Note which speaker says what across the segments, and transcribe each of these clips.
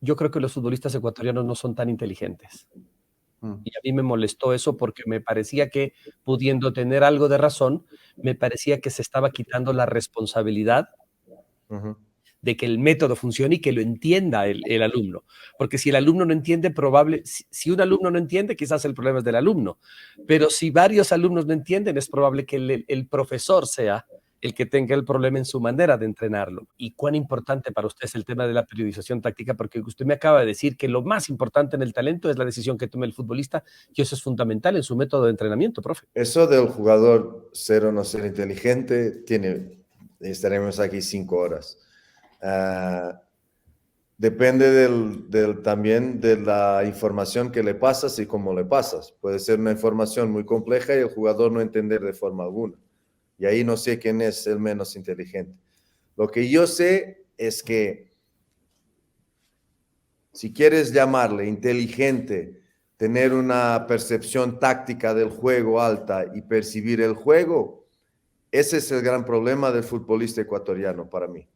Speaker 1: yo creo que los futbolistas ecuatorianos no son tan inteligentes. Y a mí me molestó eso porque me parecía que, pudiendo tener algo de razón, me parecía que se estaba quitando la responsabilidad de que el método funcione y que lo entienda el alumno. Porque si el alumno no entiende, si un alumno no entiende, quizás el problema es del alumno. Pero si varios alumnos no entienden, es probable que el profesor sea el que tenga el problema en su manera de entrenarlo. ¿Y cuán importante para usted es el tema de la periodización táctica? Porque usted me acaba de decir que lo más importante en el talento es la decisión que tome el futbolista, y eso es fundamental en su método de entrenamiento, profe.
Speaker 2: Eso del jugador ser o no ser inteligente, estaremos aquí 5 horas. Depende también de la información que le pasas y cómo le pasas. Puede ser una información muy compleja y el jugador no entender de forma alguna. Y ahí no sé quién es el menos inteligente. Lo que yo sé es que si quieres llamarle inteligente, tener una percepción táctica del juego alta y percibir el juego, ese es el gran problema del futbolista ecuatoriano para mí.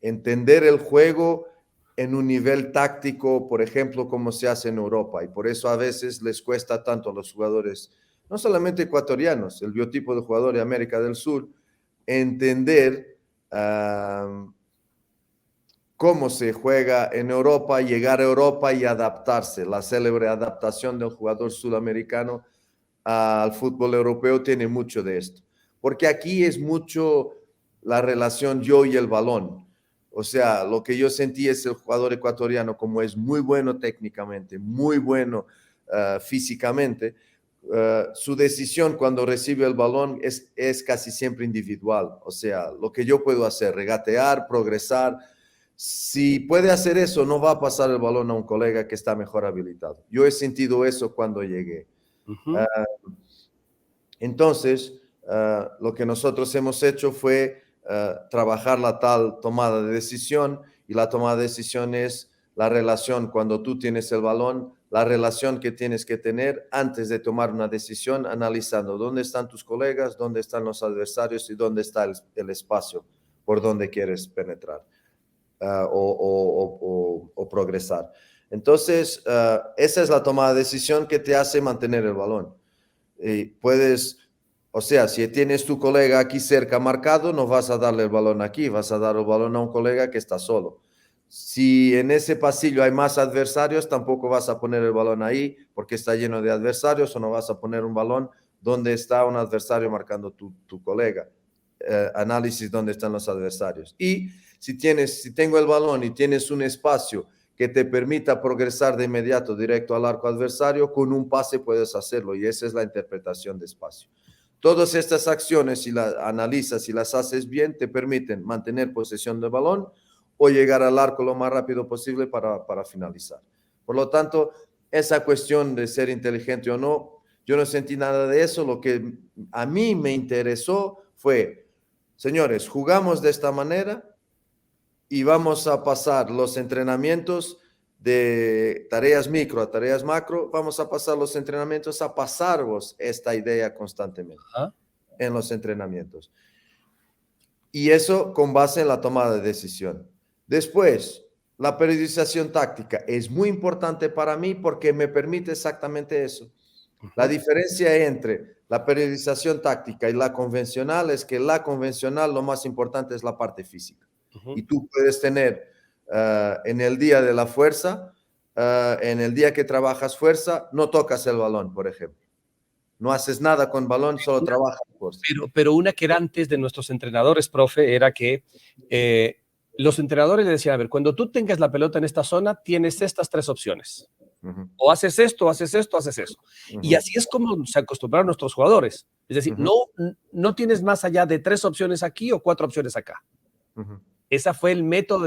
Speaker 2: Entender el juego en un nivel táctico, por ejemplo, como se hace en Europa. Y por eso a veces les cuesta tanto a los jugadores, no solamente ecuatorianos, el biotipo de jugador de América del Sur, entender cómo se juega en Europa, llegar a Europa y adaptarse. La célebre adaptación del jugador sudamericano al fútbol europeo tiene mucho de esto. Porque aquí es mucho la relación yo y el balón. O sea, lo que yo sentí es el jugador ecuatoriano, como es muy bueno técnicamente, muy bueno físicamente, su decisión cuando recibe el balón es casi siempre individual. O sea, lo que yo puedo hacer, regatear, progresar. Si puede hacer eso, no va a pasar el balón a un colega que está mejor habilitado. Yo he sentido eso cuando llegué. Entonces, lo que nosotros hemos hecho fue trabajar la tal tomada de decisión, y la tomada de decisión es la relación cuando tú tienes el balón, la relación que tienes que tener antes de tomar una decisión, analizando dónde están tus colegas, dónde están los adversarios y dónde está el espacio por donde quieres penetrar o progresar. Entonces, esa es la tomada de decisión que te hace mantener el balón. O sea, si tienes tu colega aquí cerca marcado, no vas a darle el balón aquí, vas a dar el balón a un colega que está solo. Si en ese pasillo hay más adversarios, tampoco vas a poner el balón ahí porque está lleno de adversarios, o no vas a poner un balón donde está un adversario marcando tu colega. Análisis dónde están los adversarios. Y si tengo el balón y tienes un espacio que te permita progresar de inmediato directo al arco adversario, con un pase puedes hacerlo, y esa es la interpretación de espacio. Todas estas acciones, si las analizas y las haces bien, te permiten mantener posesión del balón o llegar al arco lo más rápido posible para finalizar. Por lo tanto, esa cuestión de ser inteligente o no, yo no sentí nada de eso. Lo que a mí me interesó fue, señores, jugamos de esta manera y vamos a pasar los entrenamientos de tareas micro a tareas macro, vamos a pasar los entrenamientos a pasarvos esta idea constantemente en los entrenamientos. Y eso con base en la toma de decisión. Después, la periodización táctica es muy importante para mí porque me permite exactamente eso. La diferencia entre la periodización táctica y la convencional es que la convencional, lo más importante es la parte física. Y tú puedes tener en el día de la fuerza, en el día que trabajas fuerza, no tocas el balón, por ejemplo. No haces nada con balón, solo trabajas fuerza.
Speaker 1: Pero una que era antes de nuestros entrenadores, profe, era que los entrenadores le decían, a ver, cuando tú tengas la pelota en esta zona, tienes estas 3 opciones. O haces esto, o haces esto, o haces eso. Y así es como se acostumbraron nuestros jugadores. Es decir, no tienes más allá de 3 opciones aquí o 4 opciones acá. Ese fue el método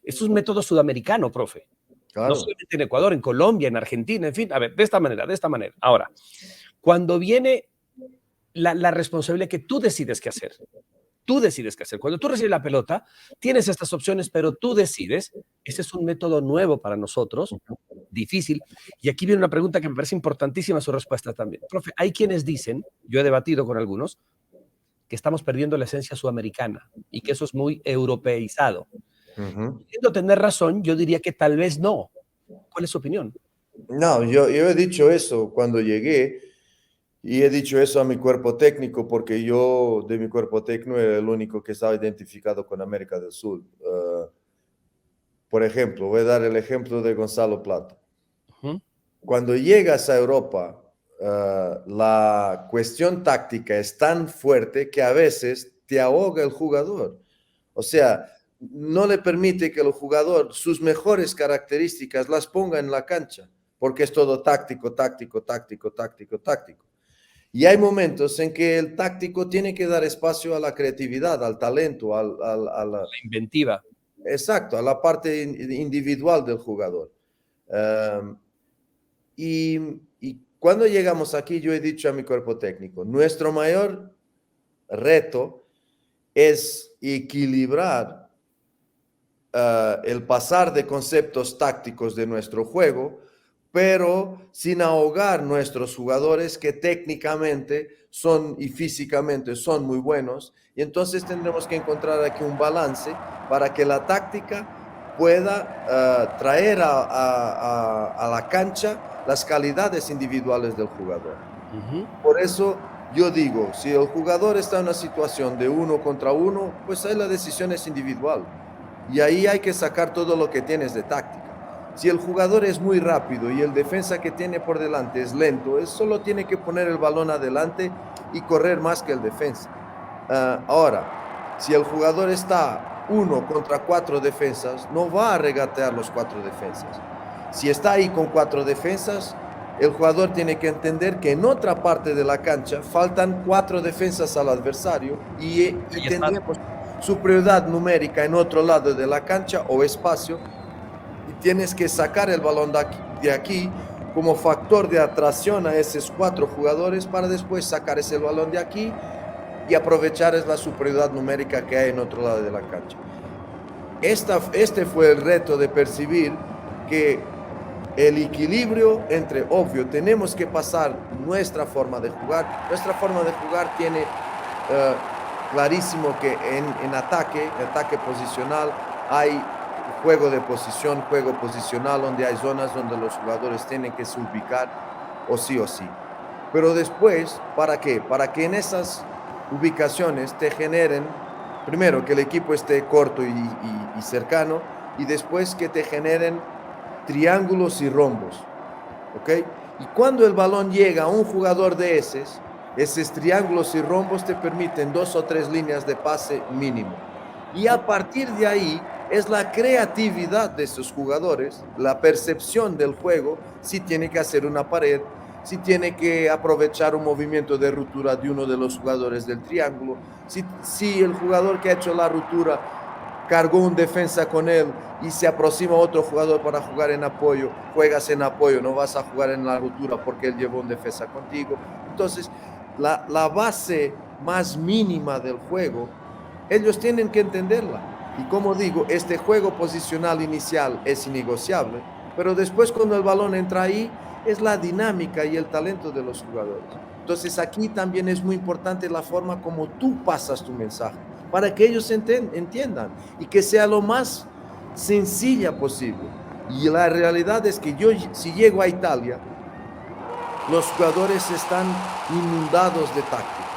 Speaker 1: es un método sudamericano, profe. Claro. No solamente en Ecuador, en Colombia, en Argentina, en fin, a ver, de esta manera, de esta manera. Ahora, cuando viene la responsabilidad que tú decides qué hacer. Tú decides qué hacer. Cuando tú recibes la pelota, tienes estas opciones, pero tú decides. Ese es un método nuevo para nosotros, difícil. Y aquí viene una pregunta que me parece importantísima su respuesta también. Profe, hay quienes dicen, yo he debatido con algunos, que estamos perdiendo la esencia sudamericana y que eso es muy europeizado. Pudiendo tener razón, yo diría que tal vez no. ¿Cuál es su opinión?
Speaker 2: No, yo he dicho eso cuando llegué y he dicho eso a mi cuerpo técnico porque yo de mi cuerpo técnico era el único que estaba identificado con América del Sur. Por ejemplo, voy a dar el ejemplo de Gonzalo Plata. Cuando llegas a Europa, la cuestión táctica es tan fuerte que a veces te ahoga el jugador. O sea, no le permite que el jugador sus mejores características las ponga en la cancha, porque es todo táctico, táctico, táctico, táctico, táctico. Y hay momentos en que el táctico tiene que dar espacio a la creatividad, al talento, a la
Speaker 1: inventiva.
Speaker 2: Exacto, a la parte individual del jugador. Y cuando llegamos aquí, yo he dicho a mi cuerpo técnico, nuestro mayor reto es equilibrar el pasar de conceptos tácticos de nuestro juego, pero sin ahogar nuestros jugadores que técnicamente son y físicamente son muy buenos. Y entonces tendremos que encontrar aquí un balance para que la táctica pueda traer a la cancha las calidades individuales del jugador. Por eso yo digo, si el jugador está en una situación de 1 contra 1, pues ahí la decisión es individual. Y ahí hay que sacar todo lo que tienes de táctica. Si el jugador es muy rápido y el defensa que tiene por delante es lento, él solo tiene que poner el balón adelante y correr más que el defensa. Ahora, si el jugador está 1 contra 4 defensas, no va a regatear los 4 defensas. Si está ahí con 4 defensas, el jugador tiene que entender que en otra parte de la cancha faltan 4 defensas al adversario y tendremos superioridad numérica en otro lado de la cancha o espacio, y tienes que sacar el balón de aquí como factor de atracción a esos 4 jugadores para después sacar ese balón de aquí y aprovechar la superioridad numérica que hay en otro lado de la cancha. Este fue el reto de percibir que el equilibrio entre, obvio, tenemos que pasar nuestra forma de jugar. Nuestra forma de jugar tiene clarísimo que en ataque posicional, hay juego de posición, juego posicional, donde hay zonas donde los jugadores tienen que se ubicar o sí. Pero después, ¿para qué? Para que en esas ubicaciones te generen, primero, que el equipo esté corto y cercano, y después que te generen triángulos y rombos, ¿ok? Y cuando el balón llega a un jugador de esos triángulos y rombos te permiten 2 o 3 líneas de pase mínimo. Y a partir de ahí es la creatividad de esos jugadores, la percepción del juego, si tiene que hacer una pared, si tiene que aprovechar un movimiento de ruptura de uno de los jugadores del triángulo, si el jugador que ha hecho la ruptura cargó un defensa con él y se aproxima otro jugador para jugar en apoyo, juegas en apoyo, no vas a jugar en la ruptura porque él llevó un defensa contigo. Entonces, la base más mínima del juego, ellos tienen que entenderla. Y como digo, este juego posicional inicial es innegociable, pero después cuando el balón entra ahí, es la dinámica y el talento de los jugadores. Entonces aquí también es muy importante la forma como tú pasas tu mensaje, para que ellos entiendan y que sea lo más sencilla posible. Y la realidad es que yo, si llego a Italia, los jugadores están inundados de táctica.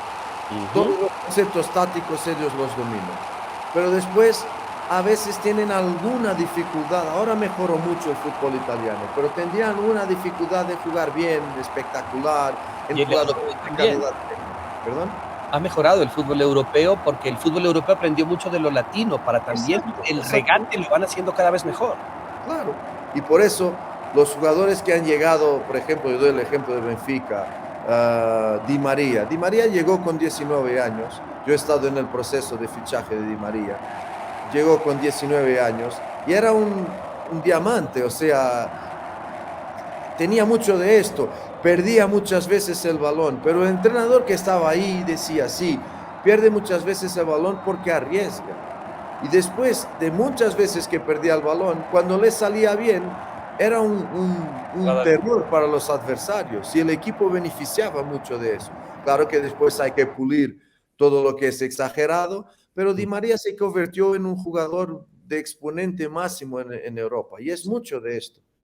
Speaker 2: Todos los conceptos tácticos ellos los dominan. Pero después a veces tienen alguna dificultad. Ahora mejoró mucho el fútbol italiano, pero tendrían una dificultad de jugar bien, espectacular, en jugadores de calidad. ¿Perdón?
Speaker 1: Ha mejorado el fútbol europeo porque el fútbol europeo aprendió mucho de lo latino para también el regate lo van haciendo cada vez mejor.
Speaker 2: Claro, y por eso los jugadores que han llegado, por ejemplo, yo doy el ejemplo de Benfica, Di María. Di María llegó con 19 años, yo he estado en el proceso de fichaje de Di María, llegó con 19 años y era un diamante, o sea, tenía mucho de esto. Perdía muchas veces el balón, pero el entrenador que estaba ahí decía, sí, pierde muchas veces el balón porque arriesga. Y después de muchas veces que perdía el balón, cuando le salía bien, era un terror para los adversarios y el equipo beneficiaba mucho de eso. Claro que después hay que pulir todo lo que es exagerado, pero Di María se convirtió en un jugador de exponente máximo en Europa y es mucho de esto.